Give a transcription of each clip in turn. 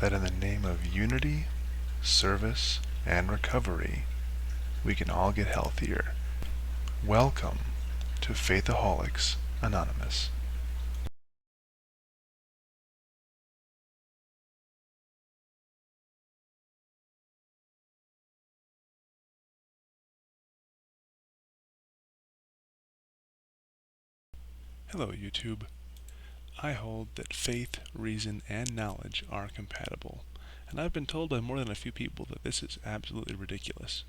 that in the name of unity, service, and recovery, we can all get healthier. Welcome to Faithaholics Anonymous. Hello, YouTube. I hold that faith, reason, and knowledge are compatible, and I've been told by more than a few people that this is absolutely ridiculous.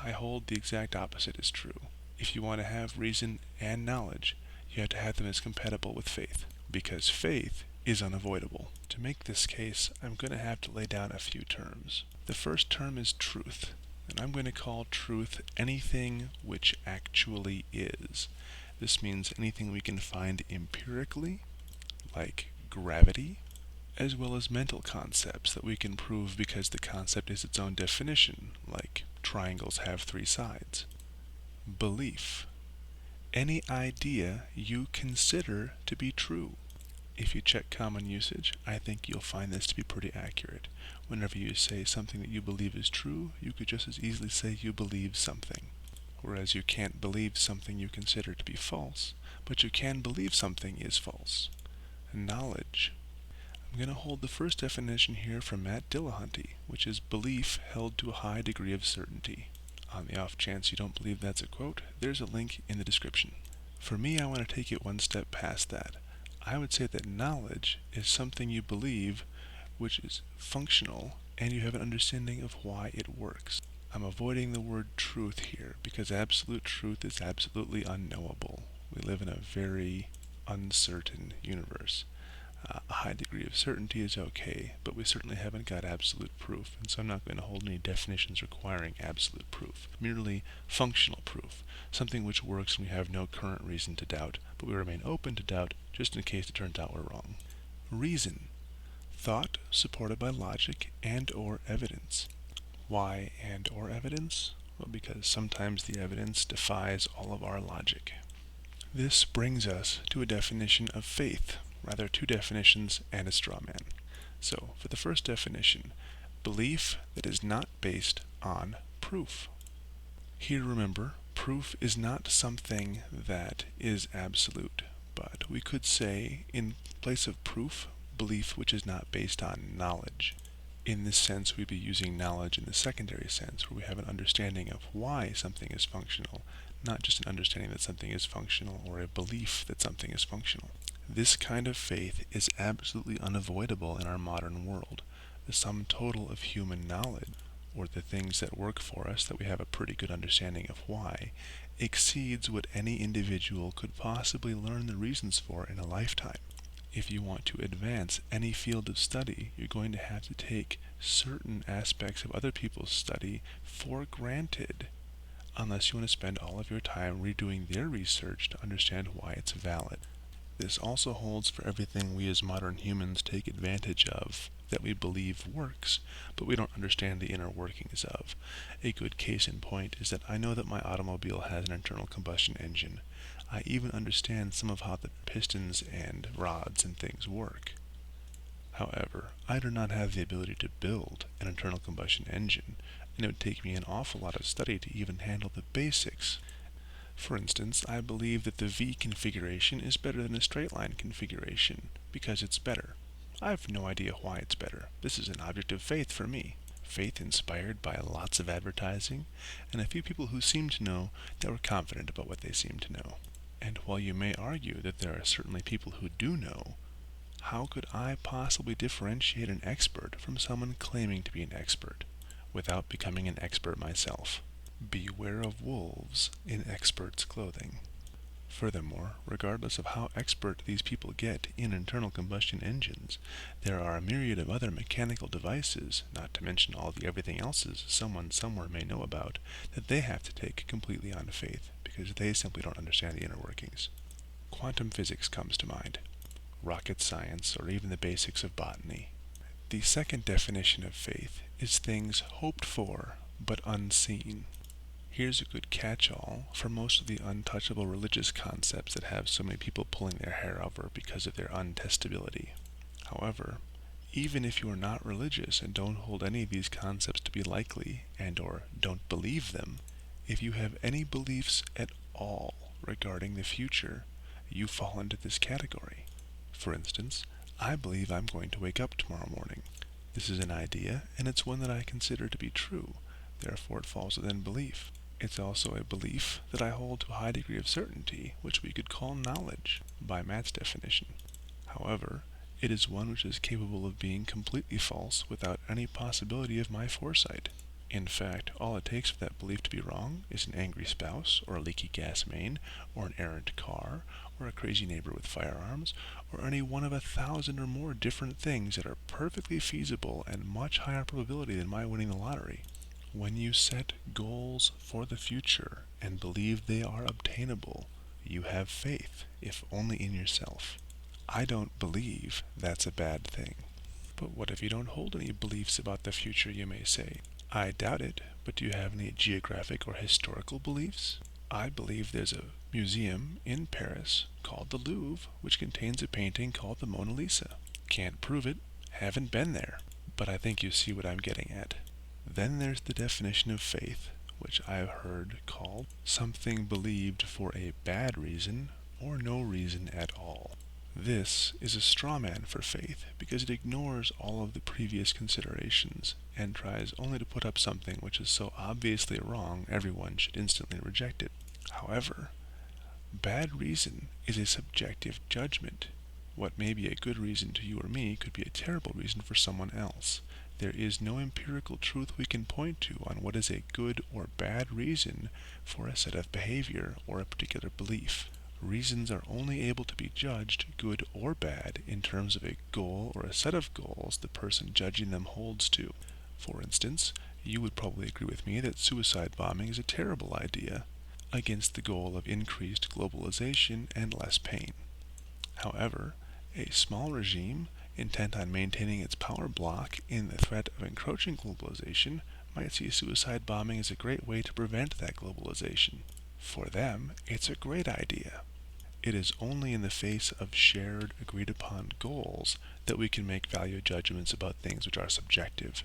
I hold the exact opposite is true. If you want to have reason and knowledge, you have to have them as compatible with faith, because faith is unavoidable. To make this case, I'm going to have to lay down a few terms. The first term is truth, and I'm going to call truth anything which actually is. This means anything we can find empirically, like gravity, as well as mental concepts that we can prove because the concept is its own definition, like triangles have three sides. Belief. Any idea you consider to be true. If you check common usage, I think you'll find this to be pretty accurate. Whenever you say something that you believe is true, you could just as easily say you believe something. Whereas you can't believe something you consider to be false, but you can believe something is false. Knowledge. I'm going to hold the first definition here from Matt Dillahunty, which is belief held to a high degree of certainty. On the off chance you don't believe that's a quote, there's a link in the description. For me, I want to take it one step past that. I would say that knowledge is something you believe which is functional and you have an understanding of why it works. I'm avoiding the word truth here because absolute truth is absolutely unknowable. We live in a very uncertain universe. A high degree of certainty is okay, but we certainly haven't got absolute proof, and so I'm not going to hold any definitions requiring absolute proof. Merely functional proof, something which works and we have no current reason to doubt, but we remain open to doubt just in case it turns out we're wrong. Reason. Thought supported by logic and or evidence. Why and or evidence? Well, because sometimes the evidence defies all of our logic. This brings us to a definition of faith, rather two definitions and a straw man. So, for the first definition, belief that is not based on proof. Here remember, proof is not something that is absolute, but we could say in place of proof, belief which is not based on knowledge. In this sense, we'd be using knowledge in the secondary sense, where we have an understanding of why something is functional, not just an understanding that something is functional or a belief that something is functional. This kind of faith is absolutely unavoidable in our modern world. The sum total of human knowledge, or the things that work for us that we have a pretty good understanding of why, exceeds what any individual could possibly learn the reasons for in a lifetime. If you want to advance any field of study, you're going to have to take certain aspects of other people's study for granted, unless you want to spend all of your time redoing their research to understand why it's valid. This also holds for everything we as modern humans take advantage of that we believe works, but we don't understand the inner workings of. A good case in point is that I know that my automobile has an internal combustion engine. I even understand some of how the pistons and rods and things work. However, I do not have the ability to build an internal combustion engine, and it would take me an awful lot of study to even handle the basics. For instance, I believe that the V configuration is better than a straight line configuration, because it's better. I have no idea why it's better. This is an object of faith for me. Faith inspired by lots of advertising, and a few people who seem to know that were confident about what they seem to know. And while you may argue that there are certainly people who do know, how could I possibly differentiate an expert from someone claiming to be an expert, without becoming an expert myself? Beware of wolves in experts' clothing. Furthermore, regardless of how expert these people get in internal combustion engines, there are a myriad of other mechanical devices, not to mention all the everything else's someone somewhere may know about, that they have to take completely on faith, because they simply don't understand the inner workings. Quantum physics comes to mind, rocket science, or even the basics of botany. The second definition of faith is things hoped for but unseen. Here's a good catch-all for most of the untouchable religious concepts that have so many people pulling their hair over because of their untestability. However, Even if you are not religious and don't hold any of these concepts to be likely and or don't believe them, if you have any beliefs at all regarding the future, you fall into this category. For instance, I believe I'm going to wake up tomorrow morning. This is an idea, and it's one that I consider to be true, therefore it falls within belief. It's also a belief that I hold to a high degree of certainty, which we could call knowledge, by Matt's definition. However, it is one which is capable of being completely false without any possibility of my foresight. In fact, all it takes for that belief to be wrong is an angry spouse, or a leaky gas main, or an errant car, or a crazy neighbor with firearms, or any one of 1,000 or more different things that are perfectly feasible and much higher probability than my winning the lottery. When you set goals for the future and believe they are obtainable, you have faith, if only in yourself. I don't believe that's a bad thing. But what if you don't hold any beliefs about the future, you may say? I doubt it, but do you have any geographic or historical beliefs? I believe there's a museum in Paris called the Louvre, which contains a painting called the Mona Lisa. Can't prove it, haven't been there, but I think you see what I'm getting at. Then there's the definition of faith, which I've heard called something believed for a bad reason or no reason at all. This is a straw man for faith because it ignores all of the previous considerations and tries only to put up something which is so obviously wrong everyone should instantly reject it. However, bad reason is a subjective judgment. What may be a good reason to you or me could be a terrible reason for someone else. There is no empirical truth we can point to on what is a good or bad reason for a set of behavior or a particular belief. Reasons are only able to be judged good or bad in terms of a goal or a set of goals the person judging them holds to. For instance, you would probably agree with me that suicide bombing is a terrible idea against the goal of increased globalization and less pain. However, a small regime intent on maintaining its power block in the threat of encroaching globalization might see suicide bombing as a great way to prevent that globalization. For them, it's a great idea. It is only in the face of shared, agreed-upon goals that we can make value judgments about things which are subjective.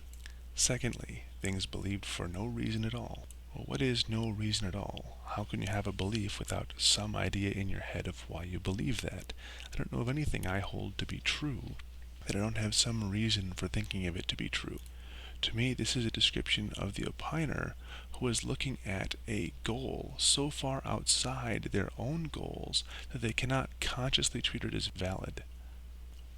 Secondly, things believed for no reason at all. Well, what is no reason at all? How can you have a belief without some idea in your head of why you believe that? I don't know of anything I hold to be true that I don't have some reason for thinking of it to be true. To me, this is a description of the opiner who is looking at a goal so far outside their own goals that they cannot consciously treat it as valid.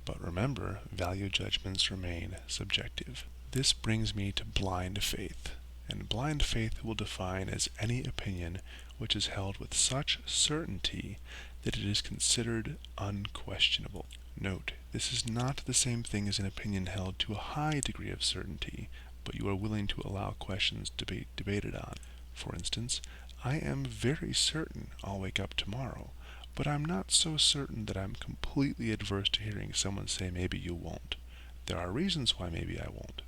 But remember, value judgments remain subjective. This brings me to blind faith, and blind faith will define as any opinion which is held with such certainty that it is considered unquestionable. Note, this is not the same thing as an opinion held to a high degree of certainty, but you are willing to allow questions to be debated on. For instance, I am very certain I'll wake up tomorrow, but I'm not so certain that I'm completely adverse to hearing someone say maybe you won't. There are reasons why maybe I won't.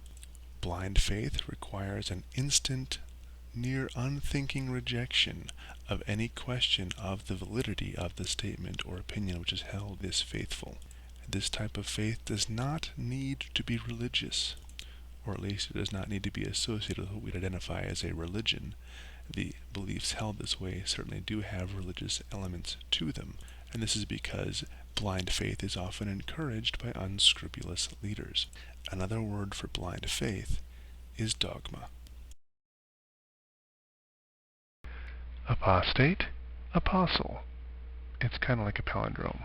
Blind faith requires an instant, near unthinking rejection of any question of the validity of the statement or opinion which is held this faithful. This type of faith does not need to be religious, or at least it does not need to be associated with what we'd identify as a religion. The beliefs held this way certainly do have religious elements to them, and this is because blind faith is often encouraged by unscrupulous leaders. Another word for blind faith is dogma. Apostate, apostle. It's kind of like a palindrome.